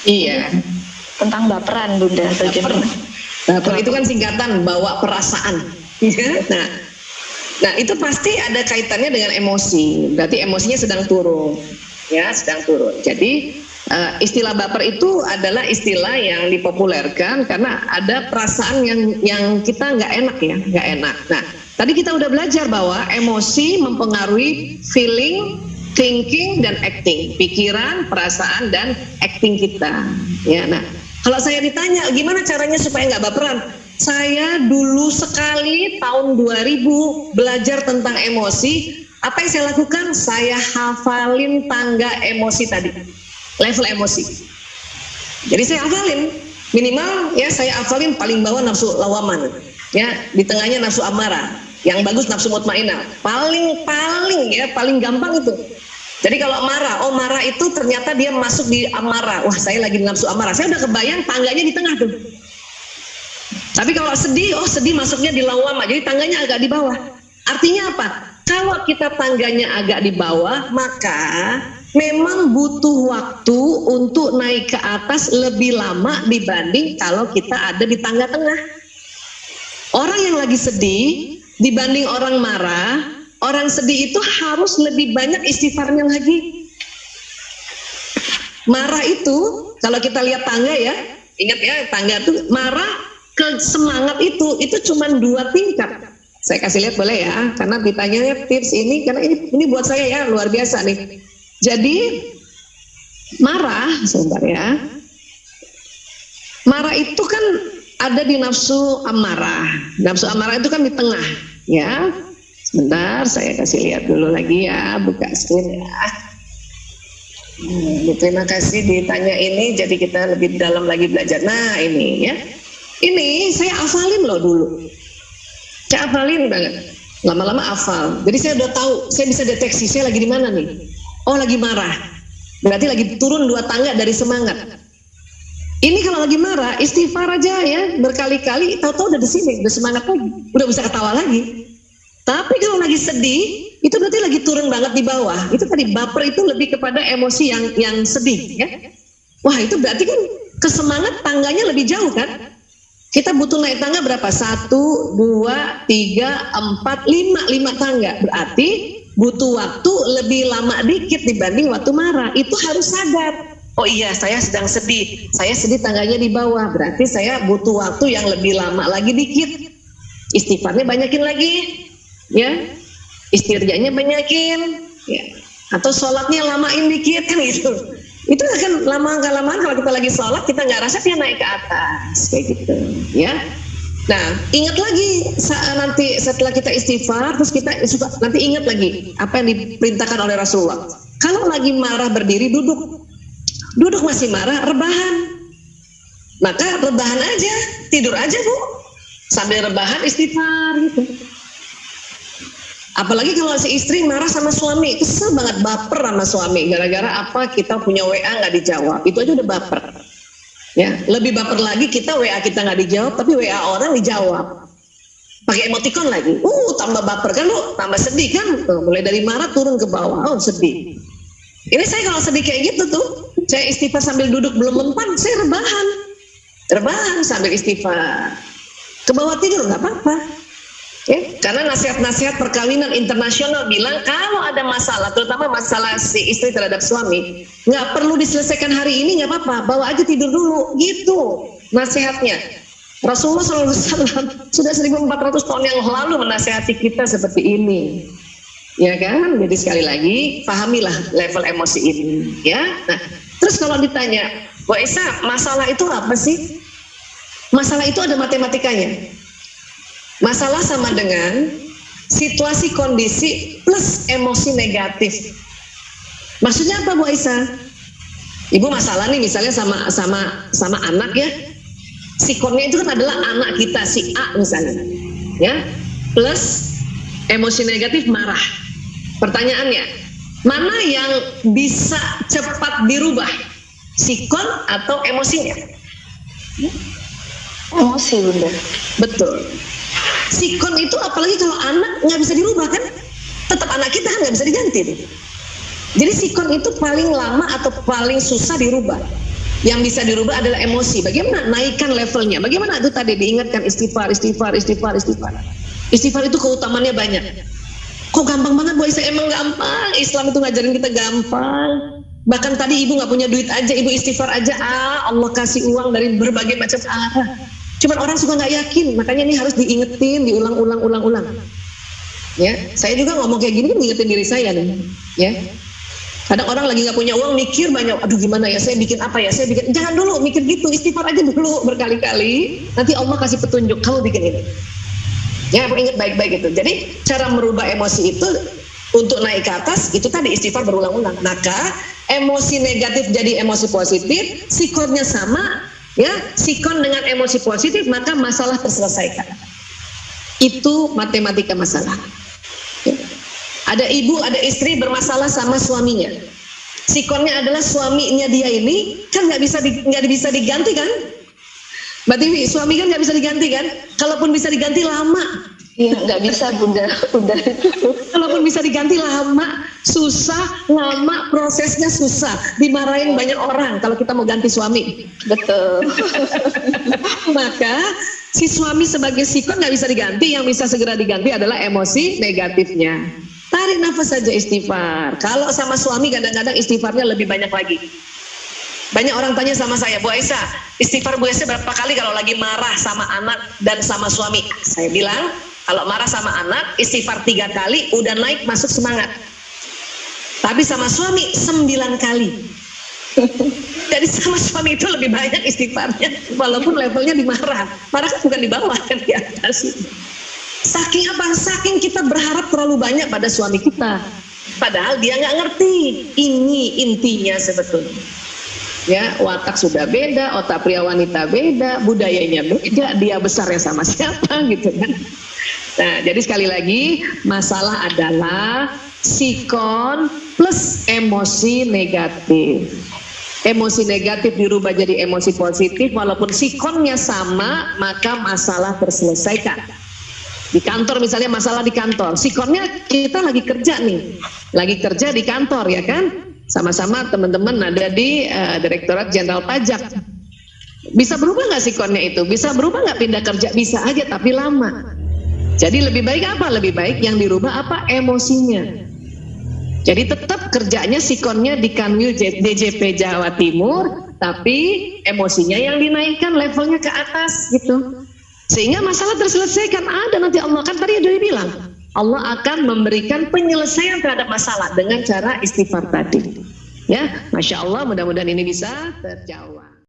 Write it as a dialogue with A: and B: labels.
A: Iya.
B: Tentang baperan Bunda, bagaimana?
A: Baper itu kan singkatan bawa perasaan. Nah itu pasti ada kaitannya dengan emosi. Berarti emosinya sedang turun, ya sedang turun. Jadi istilah baper itu adalah istilah yang dipopulerkan karena ada perasaan yang kita nggak enak ya, nggak enak. Nah tadi kita udah belajar bahwa emosi mempengaruhi feeling, thinking dan acting, pikiran, perasaan dan acting kita. Ya, nah kalau saya ditanya gimana caranya supaya nggak baperan, saya dulu sekali tahun 2000 belajar tentang emosi. Apa yang saya lakukan? Saya hafalin tangga emosi tadi, level emosi. Jadi saya hafalin minimal ya, saya hafalin paling bawah nafsu lawaman, ya di tengahnya nafsu amarah, yang bagus nafsu mutmainah, paling gampang itu. Jadi kalau marah, oh marah itu ternyata dia masuk di amarah. Wah saya lagi nafsu amarah, saya udah kebayang tangganya di tengah tuh. Tapi kalau sedih, oh sedih masuknya di lawamah, jadi tangganya agak di bawah. Artinya apa? Kalau kita tangganya agak di bawah, maka memang butuh waktu untuk naik ke atas lebih lama dibanding kalau kita ada di tangga tengah. Orang yang lagi sedih dibanding orang marah, orang sedih itu harus lebih banyak istighfarnya lagi. Marah itu, kalau kita lihat tangga ya, ingat ya tangga itu marah ke semangat itu cuma 2 tingkat. Saya kasih lihat boleh ya, karena ditanya tips ini, karena ini buat saya ya luar biasa nih. Jadi marah, sebentar ya. Marah itu kan ada di nafsu amarah. Nafsu amarah itu kan di tengah, ya. Sebentar, saya kasih lihat dulu lagi ya, buka screen ya. Terima kasih ditanya ini, jadi kita lebih dalam lagi belajar. Nah ini ya, ini saya hafalin loh dulu. Saya hafalin banget, lama-lama hafal. Jadi saya udah tahu, saya bisa deteksi saya lagi di mana nih. Oh lagi marah, berarti lagi turun 2 tangga dari semangat. Ini kalau lagi marah, istighfar aja ya, berkali-kali, tahu-tahu udah di sini, udah semangat lagi, udah bisa ketawa lagi. Tapi kalau lagi sedih, itu berarti lagi turun banget di bawah. Itu tadi baper itu lebih kepada emosi yang sedih, ya. Wah itu berarti kan kesemangat tangganya lebih jauh kan? Kita butuh naik tangga berapa? 1, 2, 3, 4, 5 tangga. Berarti butuh waktu lebih lama dikit dibanding waktu marah. Itu harus sadar. Oh iya, saya sedang sedih. Saya sedih tangganya di bawah. Berarti saya butuh waktu yang lebih lama lagi dikit. Istighfarnya banyakin lagi, ya. Istirjanya banyakin, ya. Atau sholatnya lamain dikit kan gitu. Itu akan lama-lama kalau kita lagi sholat kita nggak rasa dia naik ke atas kayak gitu ya. Nah ingat lagi nanti setelah kita istighfar terus kita nanti ingat lagi apa yang diperintahkan oleh Rasulullah. Kalau lagi marah berdiri, duduk masih marah rebahan, maka rebahan aja, tidur aja Bu, sambil rebahan istighfar gitu. Apalagi kalau si istri marah sama suami, kesel banget, baper sama suami, gara-gara apa, kita punya WA nggak dijawab, itu aja udah baper. Ya, lebih baper lagi kita WA kita nggak dijawab, tapi WA orang dijawab, pakai emoticon lagi, tambah baper kan lu, tambah sedih kan, mulai dari marah turun ke bawah, sedih. Ini saya kalau sedih kayak gitu tuh, saya istighfar sambil duduk belum mempan, saya rebahan sambil istighfar, ke bawah tidur nggak apa-apa. Ya, karena nasihat-nasihat perkawinan internasional bilang kalau ada masalah, terutama masalah si istri terhadap suami, nggak perlu diselesaikan hari ini, nggak apa-apa, bawa aja tidur dulu, gitu nasihatnya. Rasulullah SAW sudah 1400 tahun yang lalu menasihati kita seperti ini, ya kan? Jadi sekali lagi pahamilah level emosi ini, ya. Nah, terus kalau ditanya, Bu Esa, masalah itu apa sih? Masalah itu ada matematikanya. Masalah sama dengan situasi kondisi plus emosi negatif. Maksudnya apa Bu Aisyah? Ibu masalah nih misalnya sama anak ya. Sikonnya itu kan adalah anak kita si A misalnya, ya. Plus emosi negatif marah. Pertanyaannya, mana yang bisa cepat dirubah? Sikon atau emosinya?
B: Emosi Bunda.
A: Betul. Sikon itu apalagi kalau anak nggak bisa dirubah kan, tetap anak kita nggak bisa diganti. Jadi sikon itu paling lama atau paling susah dirubah. Yang bisa dirubah adalah emosi. Bagaimana naikkan levelnya? Bagaimana itu tadi diingatkan istighfar, istighfar, istighfar, istighfar. Istighfar itu keutamannya banyak. Kok gampang banget Bu Aisyah? Emang gampang. Islam itu ngajarin kita gampang. Bahkan tadi ibu nggak punya duit aja, ibu istighfar aja, Allah kasih uang dari berbagai macam arah. Cuman orang suka nggak yakin, makanya ini harus diingetin, diulang-ulang. Ya, saya juga ngomong kayak gini kan ngingetin diri saya nih. Ya, kadang orang lagi nggak punya uang mikir banyak, aduh gimana ya, saya bikin apa ya, saya bikin, jangan dulu mikir gitu, istighfar aja dulu berkali-kali, nanti Allah kasih petunjuk, kamu bikin ini. Ya, ingat baik-baik itu. Jadi cara merubah emosi itu untuk naik ke atas itu tadi istighfar berulang-ulang. Maka emosi negatif jadi emosi positif, sikonnya sama, ya, sikon dengan emosi positif, maka masalah terselesaikan. Itu matematika masalah. Ya. Ada ibu, ada istri bermasalah sama suaminya. Sikonnya adalah suaminya dia ini kan nggak bisa diganti kan? Mbak Tiwi, suami kan nggak bisa diganti kan? Kalaupun bisa diganti lama.
B: Iya, nggak bisa bunda.
A: Kalaupun bisa diganti lama, susah, lama, prosesnya susah. Dimarahin banyak orang kalau kita mau ganti suami.
B: Betul.
A: Maka si suami sebagai sikon nggak bisa diganti, yang bisa segera diganti adalah emosi negatifnya. Tarik nafas saja istighfar. Kalau sama suami kadang-kadang istighfarnya lebih banyak lagi. Banyak orang tanya sama saya, Bu Aisyah, istighfar Bu Aisyah berapa kali kalau lagi marah sama anak dan sama suami? Saya bilang, kalau marah sama anak, istighfar 3 kali, udah naik masuk semangat. Tapi sama suami 9 kali. Jadi sama suami itu lebih banyak istighfarnya, walaupun levelnya di marah. Marah kan bukan di bawah, kan di atas. Saking apa? Saking kita berharap terlalu banyak pada suami kita. Padahal dia nggak ngerti. Ini intinya sebetulnya. Ya, watak sudah beda, otak pria wanita beda, budayanya beda, dia besarnya sama siapa gitu kan. Nah, jadi sekali lagi masalah adalah sikon plus emosi negatif. Emosi negatif dirubah jadi emosi positif, walaupun sikonnya sama, maka masalah terselesaikan. Di kantor misalnya masalah di kantor, sikonnya kita lagi kerja nih, lagi kerja di kantor ya kan, sama-sama teman-teman ada di Direktorat Jenderal Pajak. Bisa berubah nggak sikonnya itu? Bisa berubah nggak pindah kerja? Bisa aja tapi lama. Jadi lebih baik apa? Lebih baik yang dirubah apa? Emosinya. Jadi tetap kerjanya sikonnya di Kanwil DJP Jawa Timur, tapi emosinya yang dinaikkan levelnya ke atas gitu. Sehingga masalah terselesaikan. Ada nanti Allah kan tadi udah dibilang, Allah akan memberikan penyelesaian terhadap masalah dengan cara istighfar tadi. Ya, Masya Allah, mudah-mudahan ini bisa terjawab.